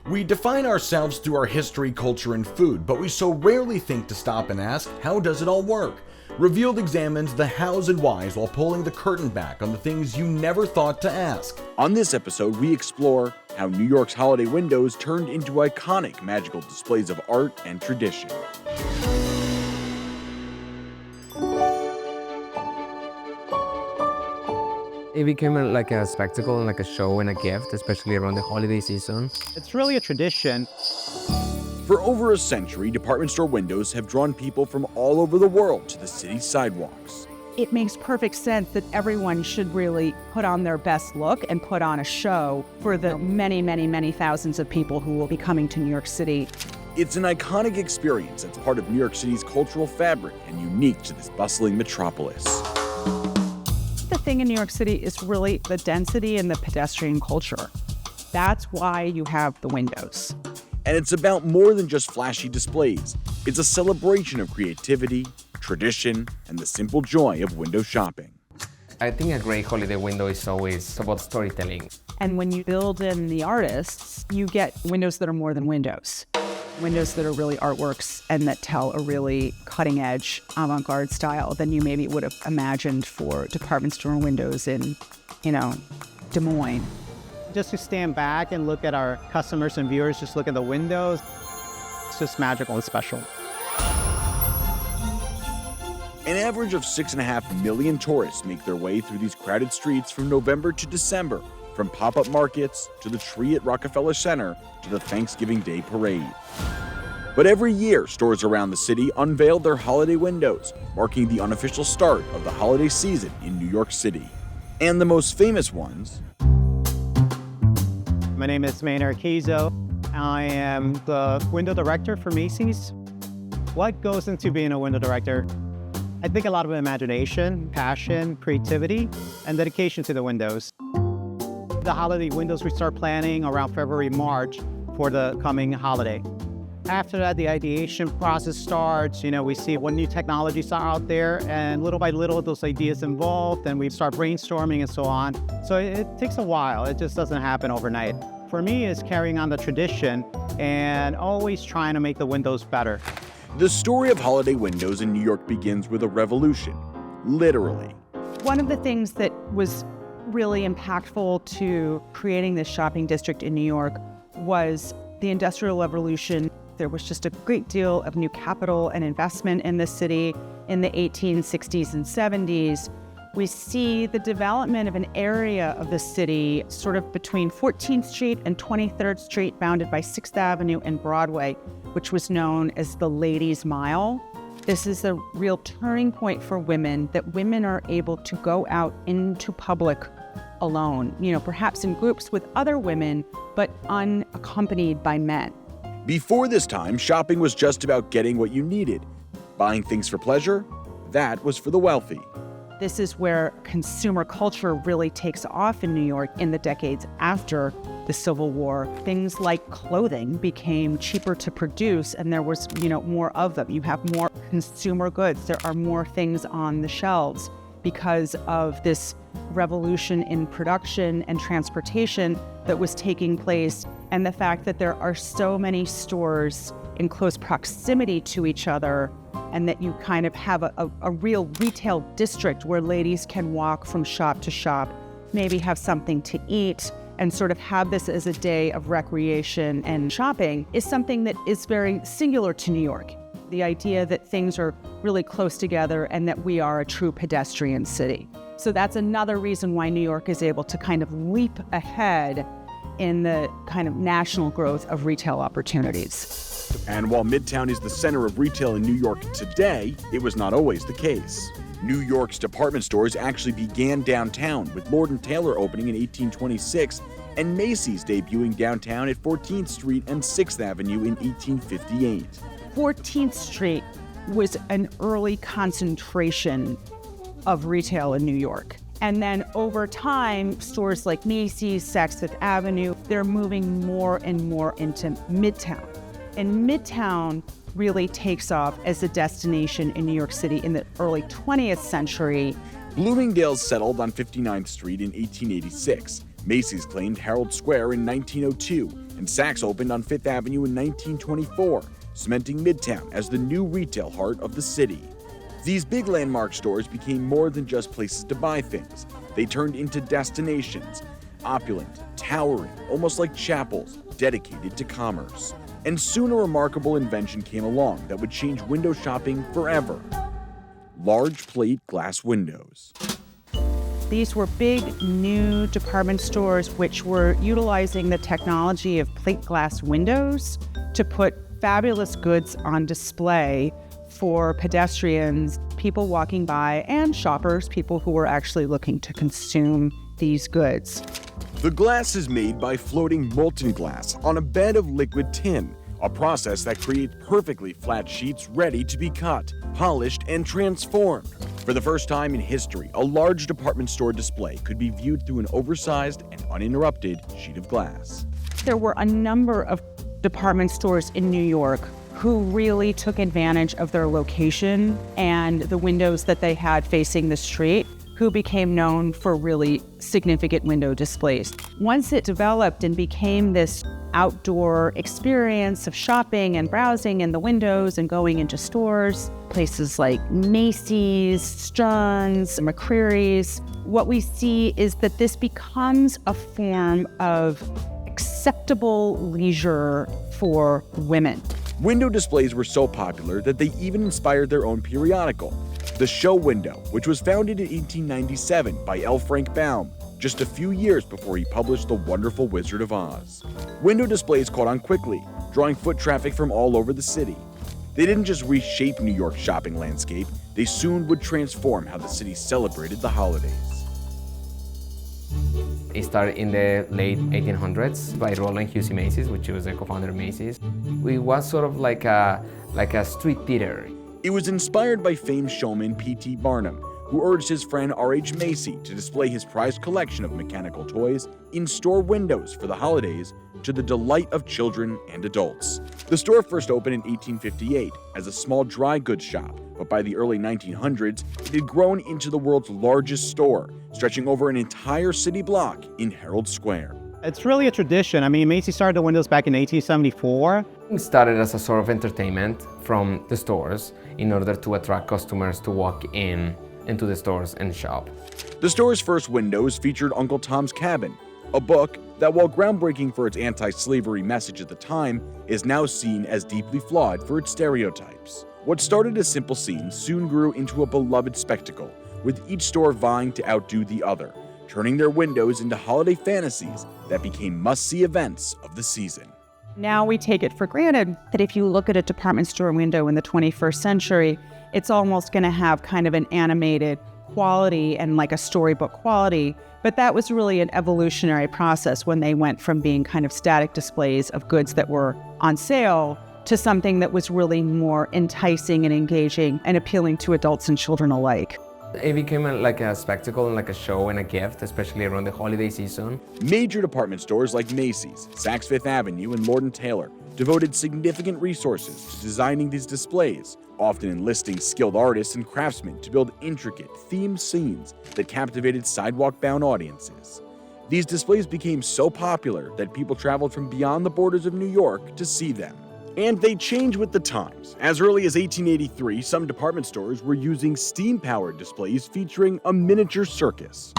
We define ourselves through our history, culture, and food, but we so rarely think to stop and ask, how does it all work? Revealed examines the hows and whys while pulling the curtain back on the things you never thought to ask. On this episode, we explore how New York's holiday windows turned into iconic magical displays of art and tradition. It became like a spectacle and like a show and a gift, especially around the holiday season. It's really a tradition. For over a century, department store windows have drawn people from all over the world to the city's sidewalks. It makes perfect sense that everyone should really put on their best look and put on a show for the many, many, many thousands of people who will be coming to New York City. It's an iconic experience that's part of New York City's cultural fabric and unique to this bustling metropolis. The thing in New York City is really the density and the pedestrian culture. That's why you have the windows. And it's about more than just flashy displays. It's a celebration of creativity, tradition, and the simple joy of window shopping. I think a great holiday window is always about storytelling. And when you build in the artists, you get windows that are more than windows. Windows that are really artworks and that tell a really cutting-edge avant-garde style than you maybe would have imagined for department store windows in, Des Moines. Just to stand back and look at our customers and viewers, just look at the windows, it's just magical and special. An average of 6.5 million tourists make their way through these crowded streets from November to December, from pop-up markets to the tree at Rockefeller Center to the Thanksgiving Day parade. But every year, stores around the city unveil their holiday windows, marking the unofficial start of the holiday season in New York City. And the most famous ones. My name is Maynard Kizo. I am the window director for Macy's. What goes into being a window director? I think a lot of imagination, passion, creativity, and dedication to the windows. The holiday windows we start planning around February, March for the coming holiday. After that, the ideation process starts. We see what new technologies are out there, and little by little, those ideas evolve, and we start brainstorming and so on. So it takes a while. It just doesn't happen overnight. For me, it's carrying on the tradition and always trying to make the windows better. The story of holiday windows in New York begins with a revolution, literally. One of the things that was really impactful to creating this shopping district in New York was the Industrial Revolution. There was just a great deal of new capital and investment in the city in the 1860s and 70s. We see the development of an area of the city sort of between 14th Street and 23rd Street, bounded by 6th Avenue and Broadway, which was known as the Ladies' Mile. This is a real turning point for women, that women are able to go out into public alone, perhaps in groups with other women, but unaccompanied by men. Before this time, shopping was just about getting what you needed. Buying things for pleasure, that was for the wealthy. This is where consumer culture really takes off in New York in the decades after the Civil War. Things like clothing became cheaper to produce, and there was, more of them. You have more consumer goods. There are more things on the shelves because of this revolution in production and transportation that was taking place, and the fact that there are so many stores in close proximity to each other, and that you kind of have a real retail district where ladies can walk from shop to shop, maybe have something to eat, and sort of have this as a day of recreation and shopping is something that is very singular to New York. The idea that things are really close together and that we are a true pedestrian city. So that's another reason why New York is able to kind of leap ahead in the kind of national growth of retail opportunities. And while Midtown is the center of retail in New York today, it was not always the case. New York's department stores actually began downtown, with Lord & Taylor opening in 1826 and Macy's debuting downtown at 14th Street and 6th Avenue in 1858. 14th Street was an early concentration of retail in New York. And then over time, stores like Macy's, Saks Fifth Avenue, they're moving more and more into Midtown. And Midtown really takes off as a destination in New York City in the early 20th century. Bloomingdale's settled on 59th Street in 1886. Macy's claimed Herald Square in 1902, and Saks opened on Fifth Avenue in 1924, cementing Midtown as the new retail heart of the city. These big landmark stores became more than just places to buy things. They turned into destinations, opulent, towering, almost like chapels, dedicated to commerce. And soon a remarkable invention came along that would change window shopping forever: large plate glass windows. These were big new department stores which were utilizing the technology of plate glass windows to put fabulous goods on display for pedestrians, people walking by, and shoppers, people who were actually looking to consume these goods. The glass is made by floating molten glass on a bed of liquid tin, a process that creates perfectly flat sheets ready to be cut, polished, and transformed. For the first time in history, a large department store display could be viewed through an oversized and uninterrupted sheet of glass. There were a number of department stores in New York who really took advantage of their location and the windows that they had facing the street, who became known for really significant window displays. Once it developed and became this outdoor experience of shopping and browsing in the windows and going into stores, places like Macy's, Stern's, McCreary's, what we see is that this becomes a form of acceptable leisure for women. Window displays were so popular that they even inspired their own periodical, The Show Window, which was founded in 1897 by L. Frank Baum, just a few years before he published The Wonderful Wizard of Oz. Window displays caught on quickly, drawing foot traffic from all over the city. They didn't just reshape New York's shopping landscape, they soon would transform how the city celebrated the holidays. It started in the late 1800s by Roland Husey Macy's, which was a co-founder of Macy's. It was sort of like a street theater. It was inspired by famed showman P.T. Barnum, who urged his friend R.H. Macy to display his prized collection of mechanical toys in store windows for the holidays to the delight of children and adults. The store first opened in 1858 as a small dry goods shop, but by the early 1900s, it had grown into the world's largest store, stretching over an entire city block in Herald Square. It's really a tradition. I mean, Macy's started the windows back in 1874. It started as a sort of entertainment from the stores in order to attract customers to walk into the stores and shop. The store's first windows featured Uncle Tom's Cabin, a book that, while groundbreaking for its anti-slavery message at the time, is now seen as deeply flawed for its stereotypes. What started as simple scenes soon grew into a beloved spectacle, with each store vying to outdo the other, turning their windows into holiday fantasies that became must-see events of the season. Now we take it for granted that if you look at a department store window in the 21st century, it's almost going to have kind of an animated quality and like a storybook quality. But that was really an evolutionary process when they went from being kind of static displays of goods that were on sale to something that was really more enticing and engaging and appealing to adults and children alike. It became like a spectacle and like a show and a gift, especially around the holiday season. Major department stores like Macy's, Saks Fifth Avenue, and Lord & Taylor devoted significant resources to designing these displays, often enlisting skilled artists and craftsmen to build intricate, themed scenes that captivated sidewalk-bound audiences. These displays became so popular that people traveled from beyond the borders of New York to see them. And they change with the times. As early as 1883, some department stores were using steam-powered displays featuring a miniature circus.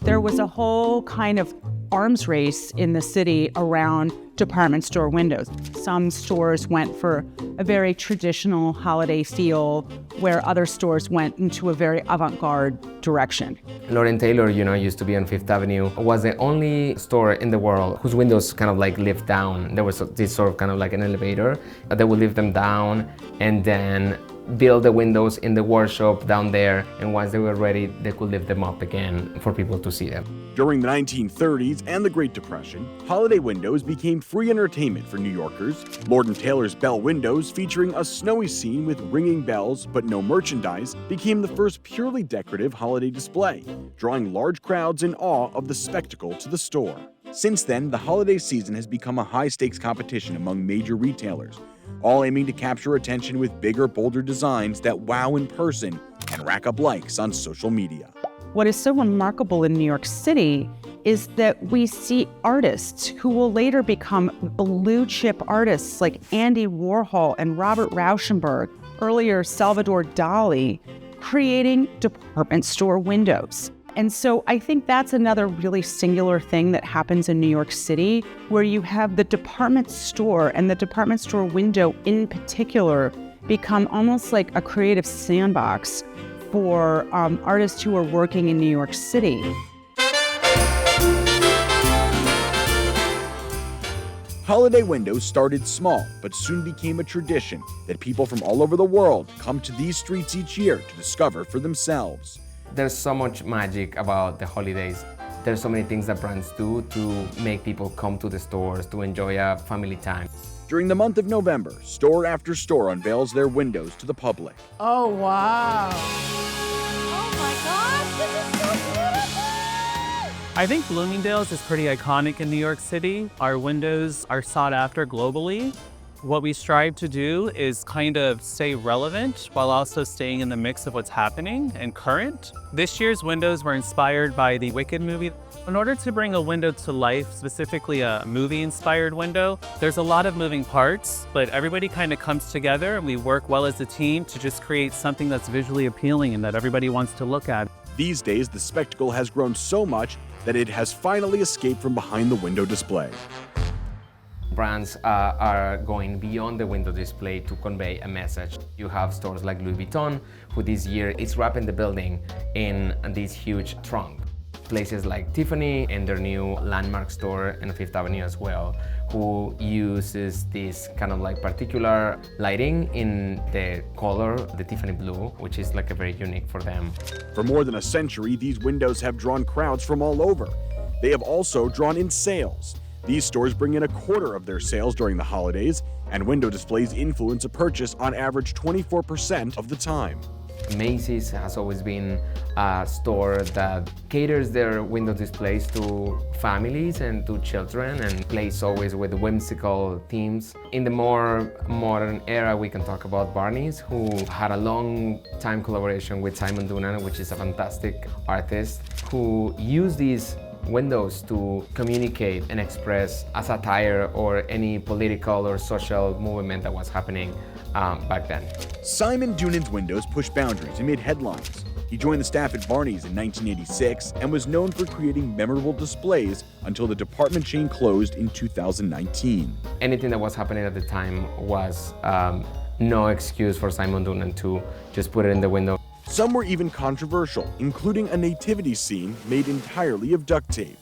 There was a whole kind of arms race in the city around department store windows. Some stores went for a very traditional holiday feel, where other stores went into a very avant-garde direction. Lord & Taylor, used to be on Fifth Avenue, was the only store in the world whose windows kind of like lift down. There was this sort of kind of like an elevator. They would lift them down and then build the windows in the workshop down there, and once they were ready, they could lift them up again for people to see them. During the 1930s and the Great Depression, holiday windows became free entertainment for New Yorkers. Lord & Taylor's Bell windows, featuring a snowy scene with ringing bells but no merchandise, became the first purely decorative holiday display, drawing large crowds in awe of the spectacle to the store. Since then, the holiday season has become a high-stakes competition among major retailers, all aiming to capture attention with bigger, bolder designs that wow in person and rack up likes on social media. What is so remarkable in New York City is that we see artists who will later become blue chip artists like Andy Warhol and Robert Rauschenberg, earlier Salvador Dali, creating department store windows. And so I think that's another really singular thing that happens in New York City, where you have the department store and the department store window in particular become almost like a creative sandbox for artists who are working in New York City. Holiday windows started small, but soon became a tradition that people from all over the world come to these streets each year to discover for themselves. There's so much magic about the holidays. There's so many things that brands do to make people come to the stores to enjoy a family time. During the month of November, store after store unveils their windows to the public. Oh, wow. Oh my gosh, this is so beautiful! I think Bloomingdale's is pretty iconic in New York City. Our windows are sought after globally. What we strive to do is kind of stay relevant while also staying in the mix of what's happening and current. This year's windows were inspired by the Wicked movie. In order to bring a window to life, specifically a movie-inspired window, there's a lot of moving parts, but everybody kind of comes together and we work well as a team to just create something that's visually appealing and that everybody wants to look at. These days, the spectacle has grown so much that it has finally escaped from behind the window display. Brands are going beyond the window display to convey a message. You have stores like Louis Vuitton, who this year is wrapping the building in this huge trunk. Places like Tiffany and their new landmark store in Fifth Avenue as well, who uses this kind of like particular lighting in the color, the Tiffany blue, which is like a very unique for them. For more than a century, these windows have drawn crowds from all over. They have also drawn in sales. These stores bring in a quarter of their sales during the holidays, and window displays influence a purchase on average 24% of the time. Macy's has always been a store that caters their window displays to families and to children and plays always with whimsical themes. In the more modern era, we can talk about Barney's, who had a long time collaboration with Simon Doonan, which is a fantastic artist, who used these windows to communicate and express a satire or any political or social movement that was happening back then. Simon Doonan's windows pushed boundaries and made headlines. He joined the staff at Barney's in 1986 and was known for creating memorable displays until the department chain closed in 2019. Anything that was happening at the time was no excuse for Simon Doonan to just put it in the window. Some were even controversial, including a nativity scene made entirely of duct tape.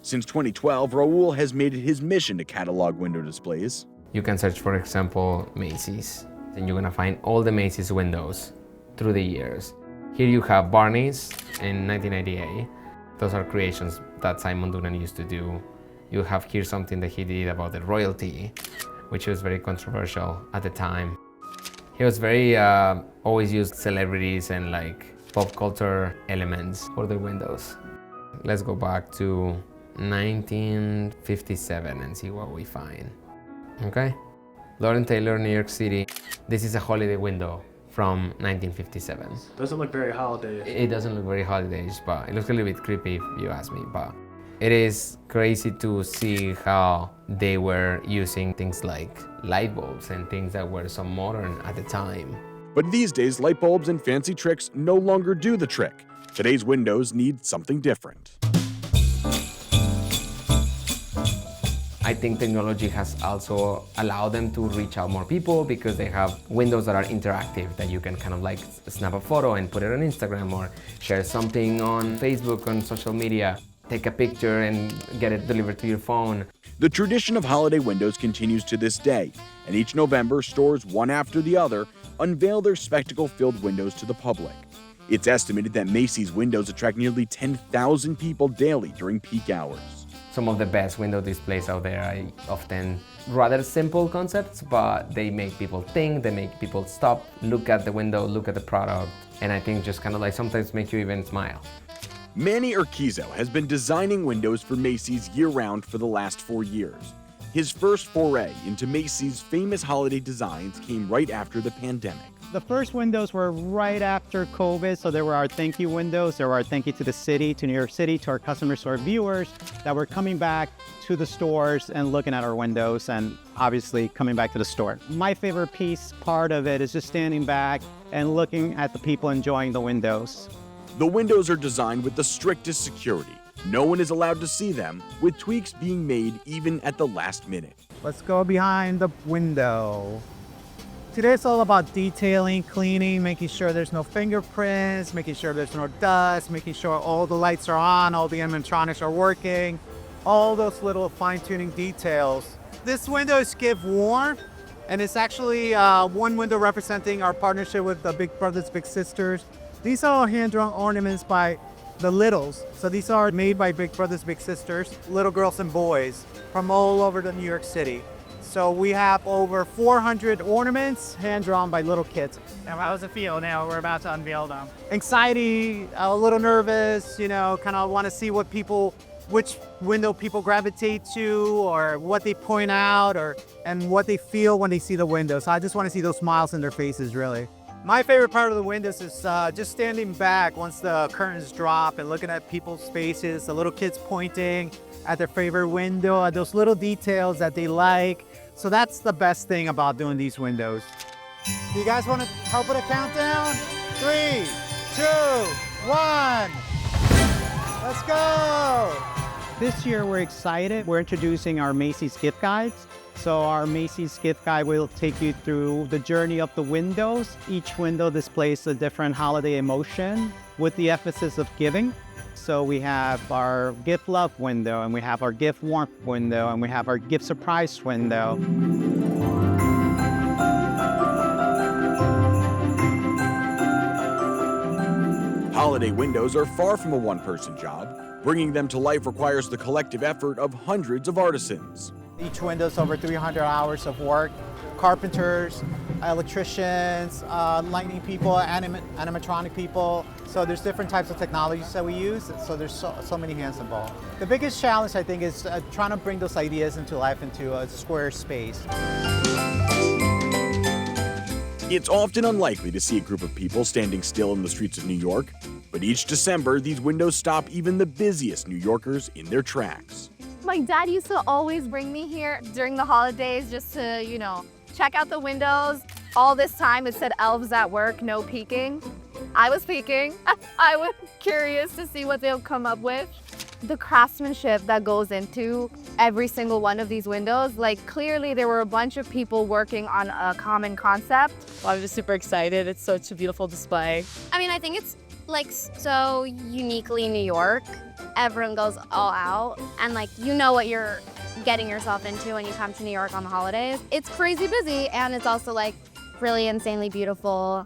Since 2012, Raul has made it his mission to catalog window displays. You can search, for example, Macy's, and you're gonna find all the Macy's windows through the years. Here you have Barney's in 1998. Those are creations that Simon Doonan used to do. You have here something that he did about the royalty, which was very controversial at the time. He was very, always used celebrities and like pop culture elements for the windows. Let's go back to 1957 and see what we find. Okay, Lauren Taylor, New York City. This is a holiday window from 1957. Doesn't look very holiday-ish. It doesn't look very holiday-ish, but it looks a little bit creepy if you ask me, but it is crazy to see how they were using things like light bulbs and things that were so modern at the time. But these days, light bulbs and fancy tricks no longer do the trick. Today's windows need something different. I think technology has also allowed them to reach out more people because they have windows that are interactive, that you can kind of like snap a photo and put it on Instagram or share something on Facebook, on social media, take a picture and get it delivered to your phone. The tradition of holiday windows continues to this day, and each November, stores one after the other unveil their spectacle-filled windows to the public. It's estimated that Macy's windows attract nearly 10,000 people daily during peak hours. Some of the best window displays out there are often rather simple concepts, but they make people think, they make people stop, look at the window, look at the product, and I think just kind of like sometimes make you even smile. Manny Urquizo has been designing windows for Macy's year-round for the last 4 years. His first foray into Macy's famous holiday designs came right after the pandemic. The first windows were right after COVID, so there were our thank you windows. There were our thank you to the city, to New York City, to our customers, to our viewers that were coming back to the stores and looking at our windows and obviously coming back to the store. My favorite part of it is just standing back and looking at the people enjoying the windows. The windows are designed with the strictest security. No one is allowed to see them, with tweaks being made even at the last minute. Let's go behind the window. Today it's all about detailing, cleaning, making sure there's no fingerprints, making sure there's no dust, making sure all the lights are on, all the animatronics are working, all those little fine-tuning details. This window is Give Warm, and it's actually one window representing our partnership with the Big Brothers Big Sisters. These are all hand-drawn ornaments by the Littles. So these are made by Big Brothers Big Sisters, little girls and boys from all over the New York City. So we have over 400 ornaments hand-drawn by little kids. Now, how does it feel now? We're about to unveil them. Anxiety, a little nervous, kind of want to see which window people gravitate to, or what they point out, and what they feel when they see the window. So I just want to see those smiles in their faces, really. My favorite part of the windows is just standing back once the curtains drop and looking at people's faces, the little kids pointing at their favorite window, at those little details that they like. So that's the best thing about doing these windows. Do you guys want to help with a countdown? 3, 2, 1. Let's go. This year we're excited. We're introducing our Macy's gift guides. So our Macy's gift guide will take you through the journey of the windows. Each window displays a different holiday emotion with the emphasis of giving. So we have our gift love window, and we have our gift warmth window, and we have our gift surprise window. Holiday windows are far from a one-person job. Bringing them to life requires the collective effort of hundreds of artisans. Each window is over 300 hours of work. Carpenters, electricians, lighting people, animatronic people. So there's different types of technologies that we use. So there's so many hands involved. The biggest challenge, I think, is trying to bring those ideas into life into a square space. It's often unlikely to see a group of people standing still in the streets of New York, but each December, these windows stop even the busiest New Yorkers in their tracks. My dad used to always bring me here during the holidays just to, check out the windows. All this time it said elves at work, no peeking. I was peeking. I was curious to see what they'll come up with. The craftsmanship that goes into every single one of these windows, clearly there were a bunch of people working on a common concept. Well, I'm just super excited. It's such a beautiful display. I think it's so uniquely New York. Everyone goes all out, and what you're getting yourself into when you come to New York on the holidays. It's crazy busy, and it's also really insanely beautiful.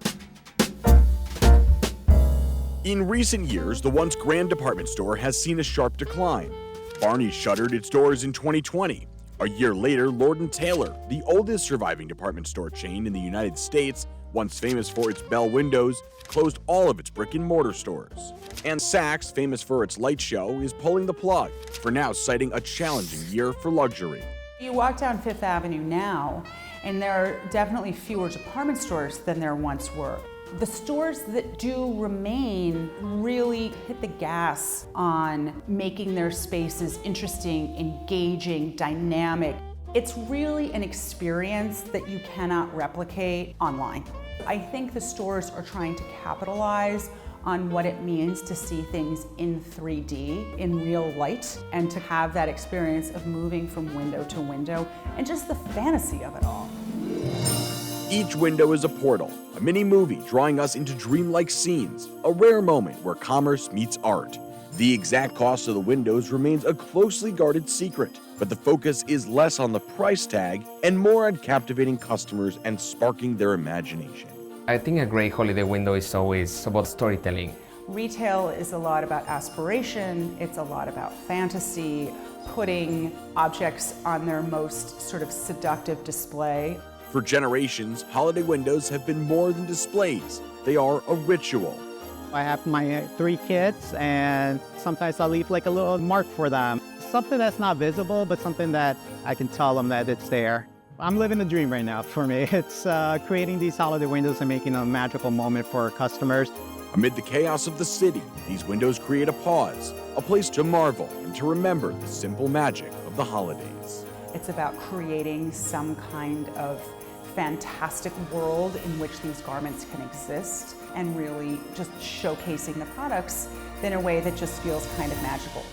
In recent years, the once grand department store has seen a sharp decline. Barney's shuttered its doors in 2020. A year later, Lord & Taylor, the oldest surviving department store chain in the United States, once famous for its bell windows, closed all of its brick-and-mortar stores. And Saks, famous for its light show, is pulling the plug, for now citing a challenging year for luxury. You walk down Fifth Avenue now, and there are definitely fewer department stores than there once were. The stores that do remain really hit the gas on making their spaces interesting, engaging, dynamic. It's really an experience that you cannot replicate online. I think the stores are trying to capitalize on what it means to see things in 3D, in real light, and to have that experience of moving from window to window, and just the fantasy of it all. Each window is a portal, a mini movie drawing us into dreamlike scenes, a rare moment where commerce meets art. The exact cost of the windows remains a closely guarded secret, but the focus is less on the price tag and more on captivating customers and sparking their imagination. I think a great holiday window is always about storytelling. Retail is a lot about aspiration, it's a lot about fantasy, putting objects on their most sort of seductive display. For generations, holiday windows have been more than displays. They are a ritual. I have my 3 kids, and sometimes I'll leave a little mark for them. Something that's not visible, but something that I can tell them that it's there. I'm living the dream right now for me. It's creating these holiday windows and making a magical moment for our customers. Amid the chaos of the city, these windows create a pause, a place to marvel and to remember the simple magic of the holidays. It's about creating some kind of fantastic world in which these garments can exist and really just showcasing the products in a way that just feels kind of magical.